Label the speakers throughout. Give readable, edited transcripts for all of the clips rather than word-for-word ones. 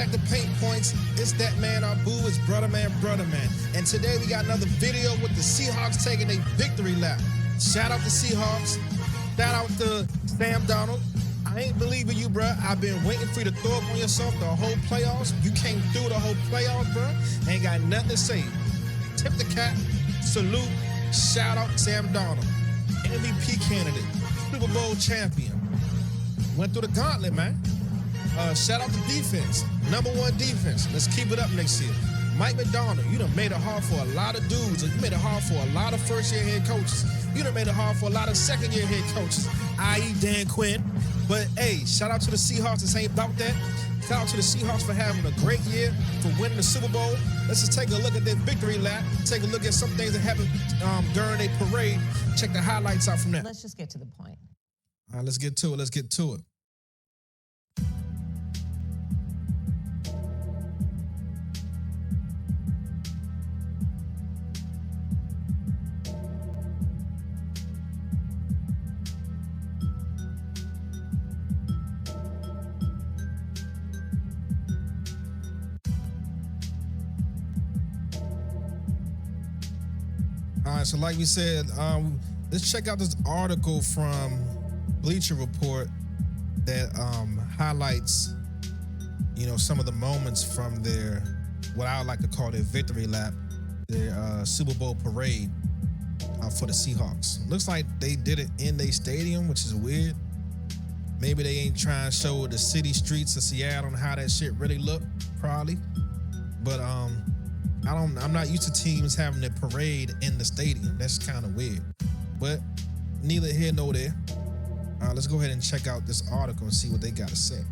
Speaker 1: back to Paint Points. It's that man, our boo, it's brother man. And today we got another video with the Seahawks taking a victory lap. Shout out to Seahawks. Shout out to Sam Darnold. I ain't believing you, bro. I've been waiting for you to throw up on yourself the whole playoffs. You came through the whole playoffs, bro. Ain't got nothing to say. Tip the cap. Salute. Shout out Sam Darnold. MVP candidate. Super Bowl champion. Went through the gauntlet, man. Shout out to defense. #1 defense. Let's keep it up next year. Mike Macdonald, you done made it hard for a lot of dudes. You made it hard for a lot of first-year head coaches. You done made it hard for a lot of second-year head coaches, i.e. Dan Quinn. But, hey, shout out to the Seahawks. This ain't about that. Shout out to the Seahawks for having a great year, for winning the Super Bowl. Let's just take a look at their victory lap. Take a look at some things that happened during a parade. Check the highlights out from that.
Speaker 2: Let's just get to the point.
Speaker 1: All right, let's get to it. All right, so like we said, let's check out this article from Bleacher Report that highlights, some of the moments from their, what I would like to call their victory lap, their Super Bowl parade for the Seahawks. Looks like they did it in their stadium, which is weird. Maybe they ain't trying to show the city streets of Seattle and how that shit really look, probably. But I'm not used to teams having a parade in the stadium. That's kind of weird. But neither here nor there. Let's go ahead and check out this article and see what they got to say.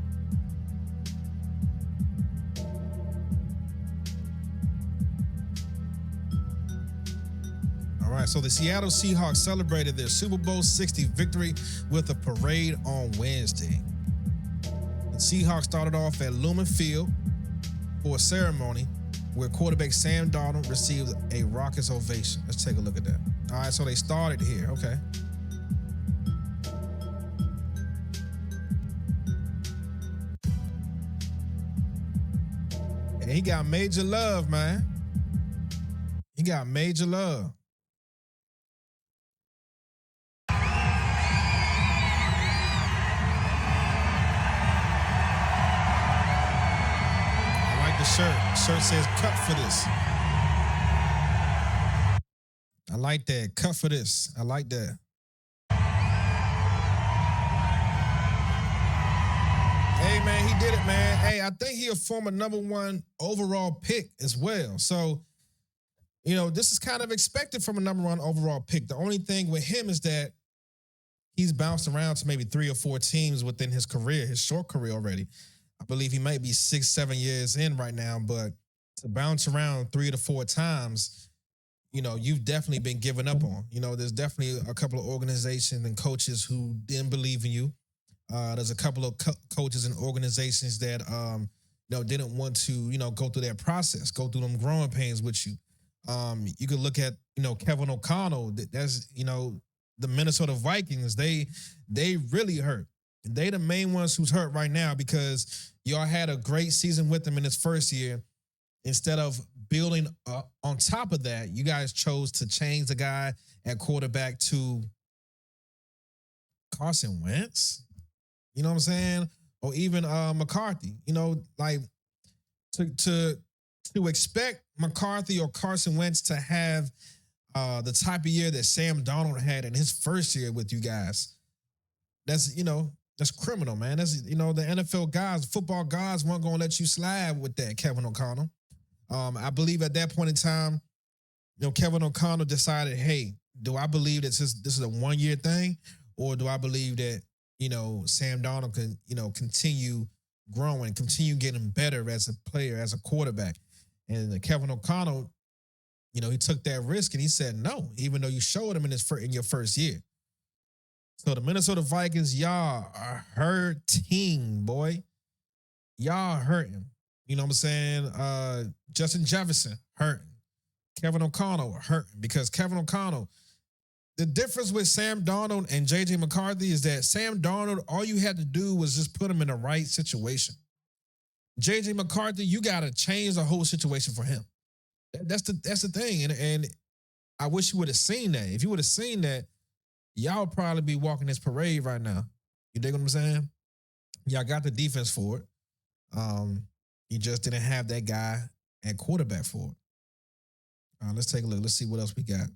Speaker 1: All right, so the Seattle Seahawks celebrated their Super Bowl 60 victory with a parade on Wednesday. The Seahawks started off at Lumen Field for a ceremony where quarterback Sam Darnold received a raucous ovation. Let's take a look at that. All right, so they started here, okay. And he got major love, man. He got major love. The shirt says cut for this. I like that. Cut for this. I like that. Hey, man, he did it, man. Hey, I think he a former #1 overall pick as well. So, this is kind of expected from a #1 overall pick. The only thing with him is that he's bounced around to maybe 3 or 4 teams within his career, his short career already. I believe he might be 6-7 years in right now, but to bounce around 3 to 4 times, you've definitely been given up on. There's definitely a couple of organizations and coaches who didn't believe in you. There's a couple of coaches and organizations that, didn't want to, go through that process, go through them growing pains with you. You could look at, Kevin O'Connell. That's, the Minnesota Vikings. They really hurt. They the main ones who's hurt right now because y'all had a great season with him in his first year. Instead of building on top of that, you guys chose to change the guy at quarterback to Carson Wentz. You know what I'm saying? Or even McCarthy. To expect McCarthy or Carson Wentz to have the type of year that Sam Darnold had in his first year with you guys, that's criminal, man. That's, the NFL guys, football guys weren't going to let you slide with that, Kevin O'Connell. I believe at that point in time, Kevin O'Connell decided, hey, do I believe that this is a one-year thing? Or do I believe that, Sam Darnold can, continue growing, continue getting better as a player, as a quarterback? And Kevin O'Connell, he took that risk and he said no, even though you showed him in your first year. So the Minnesota Vikings, y'all are hurting, boy. Y'all hurting. You know what I'm saying? Justin Jefferson hurting. Kevin O'Connell hurting because Kevin O'Connell, the difference with Sam Darnold and J.J. McCarthy is that Sam Darnold, all you had to do was just put him in the right situation. JJ McCarthy, you gotta change the whole situation for him. That's the thing. And I wish you would have seen that. If you would have seen that, y'all would probably be walking this parade right now. You dig what I'm saying? Y'all got the defense for it. You just didn't have that guy at quarterback for it. Let's take a look. Let's see what else we got.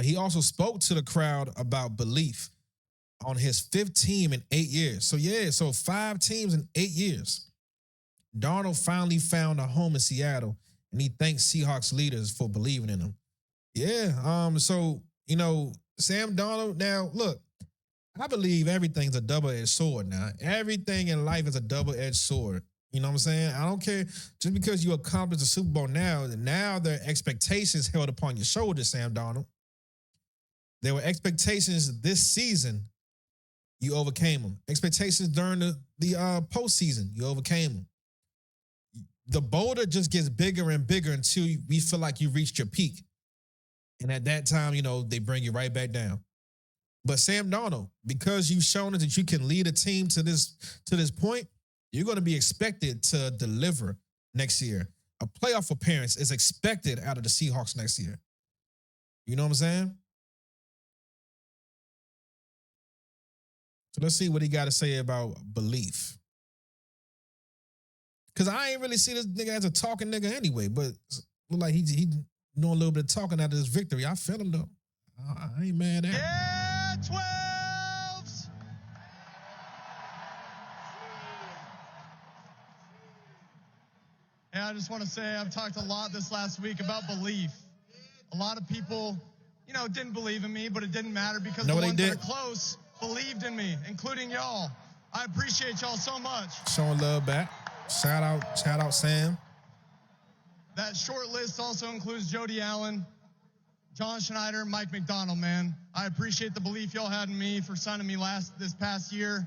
Speaker 1: He also spoke to the crowd about belief on his 5th team in 8 years. So 5 teams in 8 years. Darnold finally found a home in Seattle, and he thanks Seahawks leaders for believing in him. Yeah. So, Sam Darnold, now, look, I believe everything's a double-edged sword now. Everything in life is a double-edged sword. You know what I'm saying? I don't care. Just because you accomplished the Super Bowl now there are expectations held upon your shoulders, Sam Darnold. There were expectations this season. You overcame them. Expectations during the postseason. You overcame them. The boulder just gets bigger and bigger until we feel like you reached your peak. And at that time, they bring you right back down. But Sam Darnold, because you've shown us that you can lead a team to this point, you're going to be expected to deliver next year. A playoff appearance is expected out of the Seahawks next year. You know what I'm saying? So let's see what he got to say about belief. Because I ain't really see this nigga as a talking nigga anyway, but look like he doing a little bit of talking out of this victory. I feel him, though. I ain't mad at him.
Speaker 2: Yeah, 12s! Yeah, I just want to say I've talked a lot this last week about belief. A lot of people, didn't believe in me, but it didn't matter because the ones that are close believed in me, including y'all. I appreciate y'all so much.
Speaker 1: Showing love back. Shout out, Sam.
Speaker 2: That short list also includes Jody Allen, John Schneider, Mike Macdonald, man. I appreciate the belief y'all had in me for signing me this past year.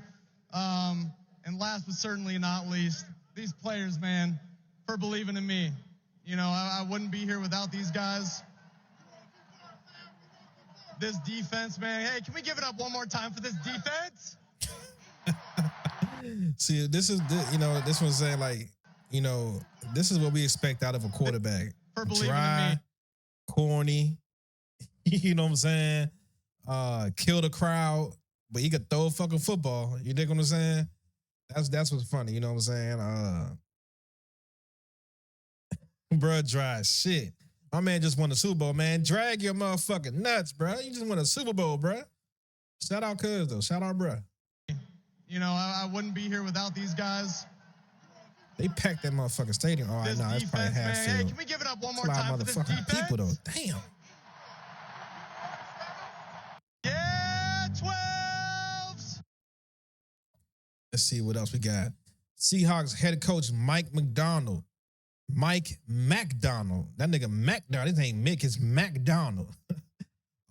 Speaker 2: And last but certainly not least, these players, man, for believing in me. I wouldn't be here without these guys. This defense, man. Hey, can we give it up one more time for this defense?
Speaker 1: See, this one's saying this is what we expect out of a quarterback.
Speaker 2: For believing
Speaker 1: Dry,
Speaker 2: in me.
Speaker 1: Corny, you know what I'm saying? Kill the crowd, but he could throw a fucking football. You dig what I'm saying? That's what's funny, you know what I'm saying? Bruh, dry as shit. My man just won the Super Bowl, man. Drag your motherfucking nuts, bro. You just won a Super Bowl, bro. Shout out Cuz, though. Shout out, bruh.
Speaker 2: I wouldn't be here without these guys.
Speaker 1: They packed that motherfucking stadium. Oh,
Speaker 2: This
Speaker 1: no, it's probably
Speaker 2: defense,
Speaker 1: half
Speaker 2: man.
Speaker 1: filled.
Speaker 2: Hey, can we give it up one more
Speaker 1: It's a lot
Speaker 2: time
Speaker 1: of
Speaker 2: for this
Speaker 1: motherfucking
Speaker 2: defense?
Speaker 1: people, though. Damn.
Speaker 2: Yeah, 12s!
Speaker 1: Let's see what else we got. Seahawks head coach Mike Macdonald. Mike Macdonald. That nigga Macdonald. His ain't Mick, it's Macdonald.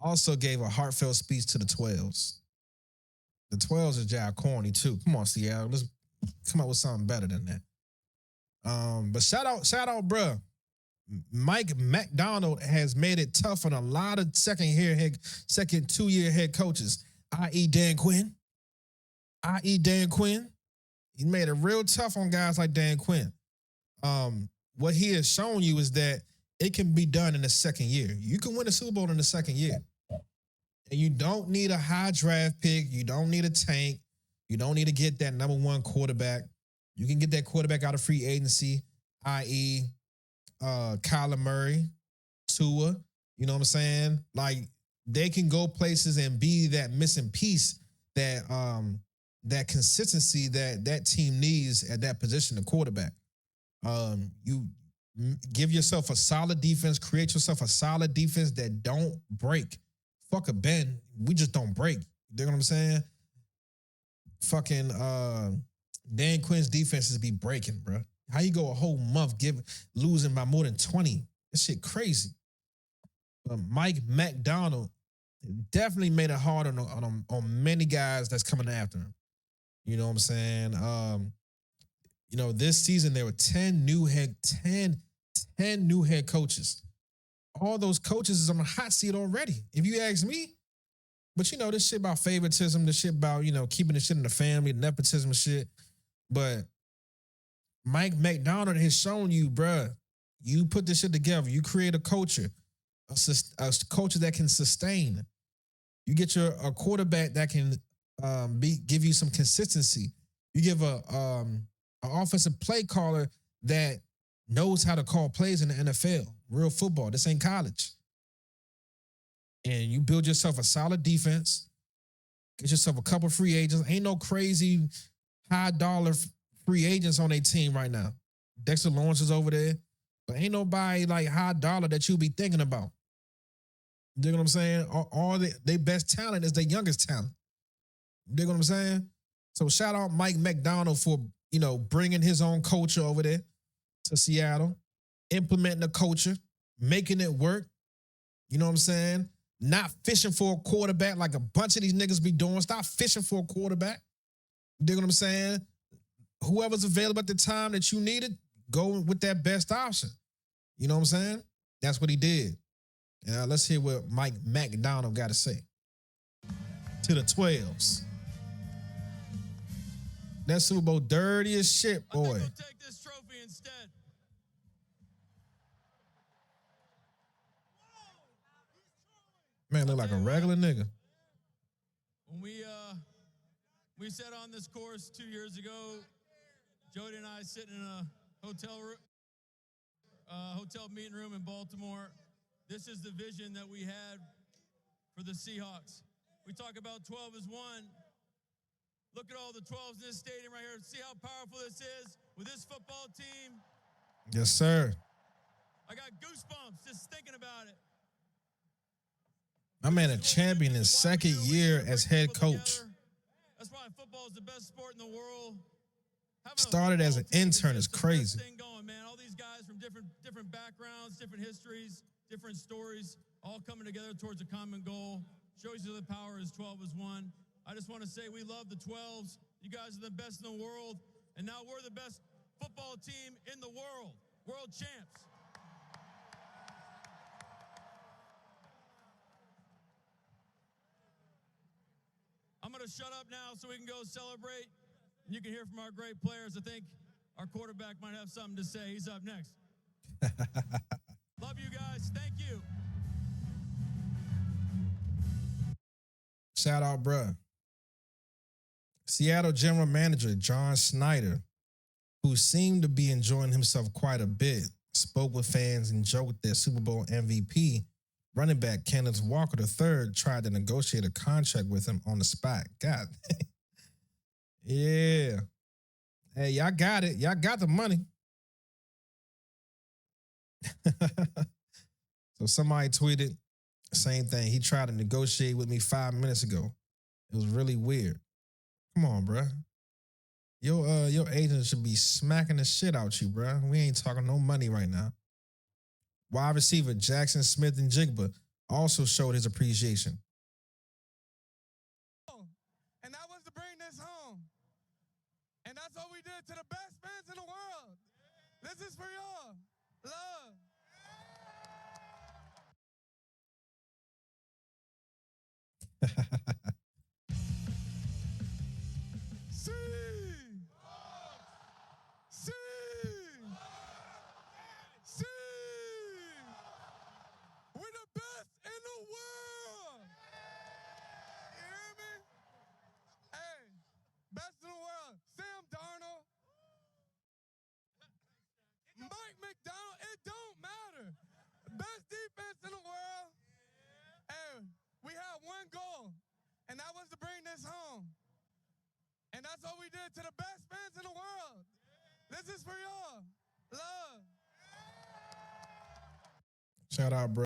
Speaker 1: Also gave a heartfelt speech to the 12s. The 12s is Jack corny too. Come on, Seattle. Let's come up with something better than that. But shout out, bruh. Mike Macdonald has made it tough on a lot of second 2-year head coaches, i.e. Dan Quinn. He made it real tough on guys like Dan Quinn. What he has shown you is that it can be done in the second year. You can win a Super Bowl in the second year. And you don't need a high draft pick. You don't need a tank. You don't need to get that number 1 quarterback. You can get that quarterback out of free agency, i.e. Kyler Murray, Tua. You know what I'm saying? Like, they can go places and be that missing piece, that consistency that team needs at that position, the quarterback. You give yourself a solid defense, create yourself a solid defense that don't break. Fuck a Ben. We just don't break. You know what I'm saying? Fucking Dan Quinn's defenses be breaking, bro. How you go a whole month losing by more than 20? This shit crazy. But Mike Macdonald definitely made it hard on many guys that's coming after him. You know what I'm saying? This season there were 10 new head coaches. All those coaches is on the hot seat already, if you ask me. But this shit about favoritism, this shit about, keeping the shit in the family, nepotism shit. But Mike Macdonald has shown you, bruh, you put this shit together. You create a culture, a culture that can sustain. You get a quarterback that can give you some consistency. You give an offensive play caller that knows how to call plays in the NFL, real football. This ain't college. And you build yourself a solid defense. Get yourself a couple free agents. Ain't no crazy high dollar free agents on their team right now. Dexter Lawrence is over there, but ain't nobody like high dollar that you be thinking about. You dig what I'm saying? All their best talent is their youngest talent. You dig what I'm saying? So shout out Mike Macdonald for, bringing his own culture over there to Seattle, implementing the culture, making it work. You know what I'm saying? Not fishing for a quarterback like a bunch of these niggas be doing. Stop fishing for a quarterback. You dig what I'm saying? Whoever's available at the time that you needed, go with that best option. You know what I'm saying? That's what he did. Let's hear what Mike Macdonald got to say. To the 12s. That Super Bowl dirty as shit, boy.
Speaker 2: I think we'll take this trophy instead.
Speaker 1: Man, look like a regular nigga.
Speaker 2: When we sat on this course 2 years ago, Jody and I sitting in a hotel meeting room in Baltimore. This is the vision that we had for the Seahawks. We talk about 12 as one. Look at all the 12s in this stadium right here. See how powerful this is with this football team?
Speaker 1: Yes, sir.
Speaker 2: I got goosebumps just thinking about it.
Speaker 1: My man a champion in his second year as head coach.
Speaker 2: That's why football is the best sport in the world.
Speaker 1: Started as an intern is crazy.
Speaker 2: Thing going, man. All these guys from different backgrounds, different histories, different stories, all coming together towards a common goal. Shows you the power is 12 as one. I just want to say we love the 12s. You guys are the best in the world. And now we're the best football team in the world. World champs. I'm going to shut up now so we can go celebrate. And you can hear from our great players. I think our quarterback might have something to say. He's up next. Love you guys. Thank you.
Speaker 1: Shout out, bruh. Seattle general manager John Schneider, who seemed to be enjoying himself quite a bit, spoke with fans and joked that Super Bowl MVP running back Kenneth Walker III tried to negotiate a contract with him on the spot. God. Yeah. Hey, y'all got it. Y'all got the money. So somebody tweeted the same thing. He tried to negotiate with me 5 minutes ago. It was really weird. Come on, bruh. Your agent should be smacking the shit out you, bruh. We ain't talking no money right now. Wide receiver Jackson Smith-Njigba also showed his appreciation.
Speaker 2: And that was to bring this home. And that's what we did to the best fans in the world. This is for y'all. Love. See. We're the best in the world. You hear me? Hey, best in the world. Sam Darnold. Mike Macdonald. It don't matter. Best defense in the world. Hey, we had one goal, and that was to bring this home. And that's what we did to the best fans in the world. This is for y'all. Love.
Speaker 1: Shout out, bro.